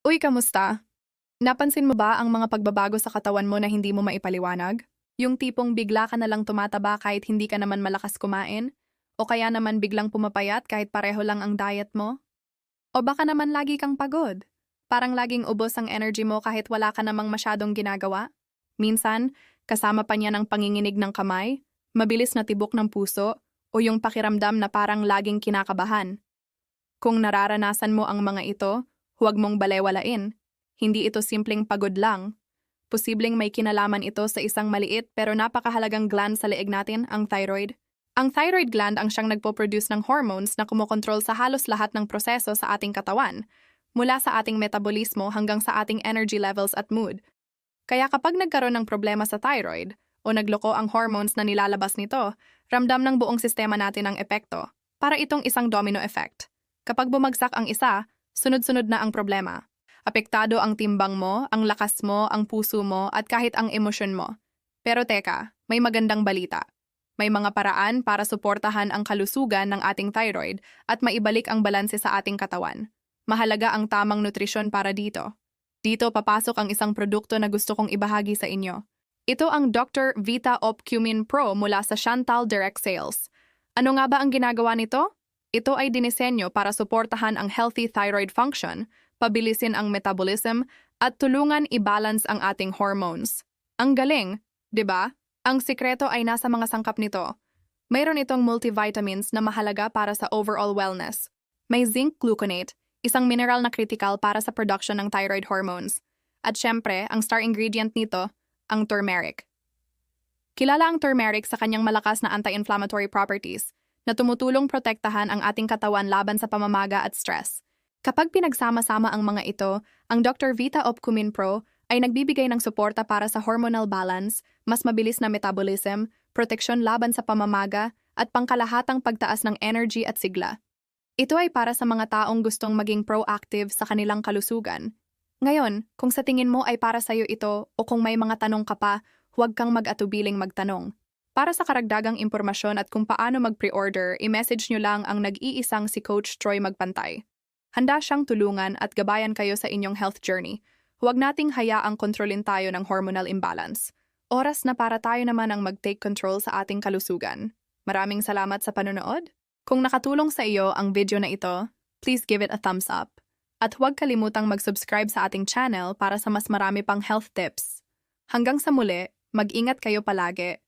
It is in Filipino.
Uy, kamusta? Napansin mo ba ang mga pagbabago sa katawan mo na hindi mo maipaliwanag? Yung tipong bigla ka na lang tumataba kahit hindi ka naman malakas kumain? O kaya naman biglang pumapayat kahit pareho lang ang diet mo? O baka naman lagi kang pagod? Parang laging ubos ang energy mo kahit wala ka namang masyadong ginagawa? Minsan, kasama pa niya ng panginginig ng kamay, mabilis na tibok ng puso, o yung pakiramdam na parang laging kinakabahan. Kung nararanasan mo ang mga ito, huwag mong balewalain. Hindi ito simpleng pagod lang. Posibleng may kinalaman ito sa isang maliit pero napakahalagang gland sa leeg natin, ang thyroid. Ang thyroid gland ang siyang nagpo-produce ng hormones na kumokontrol sa halos lahat ng proseso sa ating katawan, mula sa ating metabolismo hanggang sa ating energy levels at mood. Kaya kapag nagkaroon ng problema sa thyroid, o nagloko ang hormones na nilalabas nito, ramdam ng buong sistema natin ang epekto, para itong isang domino effect. Kapag bumagsak ang isa, sunod-sunod na ang problema. Apektado ang timbang mo, ang lakas mo, ang puso mo, at kahit ang emosyon mo. Pero teka, may magandang balita. May mga paraan para suportahan ang kalusugan ng ating thyroid at maibalik ang balanse sa ating katawan. Mahalaga ang tamang nutrisyon para dito. Dito papasok ang isang produkto na gusto kong ibahagi sa inyo. Ito ang Dr. Vita Opcumin Pro mula sa Chantal Direct Sales. Ano nga ba ang ginagawa nito? Ito ay dinisenyo para suportahan ang healthy thyroid function, pabilisin ang metabolism, at tulungan i-balance ang ating hormones. Ang galing, di ba? Ang sikreto ay nasa mga sangkap nito. Mayroon itong multivitamins na mahalaga para sa overall wellness. May zinc gluconate, isang mineral na critical para sa production ng thyroid hormones. At syempre, ang star ingredient nito, ang turmeric. Kilala ang turmeric sa kanyang malakas na anti-inflammatory properties na tumutulong protektahan ang ating katawan laban sa pamamaga at stress. Kapag pinagsama-sama ang mga ito, ang Dr. Vita Opcumin Pro ay nagbibigay ng suporta para sa hormonal balance, mas mabilis na metabolism, proteksyon laban sa pamamaga, at pangkalahatang pagtaas ng energy at sigla. Ito ay para sa mga taong gustong maging proactive sa kanilang kalusugan. Ngayon, kung sa tingin mo ay para sa'yo ito o kung may mga tanong ka pa, huwag kang mag-atubiling magtanong. Para sa karagdagang impormasyon at kung paano mag-pre-order, i-message nyo lang ang nag-iisang si Coach Troy Magpantay. Handa siyang tulungan at gabayan kayo sa inyong health journey. Huwag nating hayaang kontrolin tayo ng hormonal imbalance. Oras na para tayo naman ang mag-take control sa ating kalusugan. Maraming salamat sa panonood. Kung nakatulong sa iyo ang video na ito, please give it a thumbs up. At huwag kalimutang mag-subscribe sa ating channel para sa mas marami pang health tips. Hanggang sa muli, mag-ingat kayo palagi.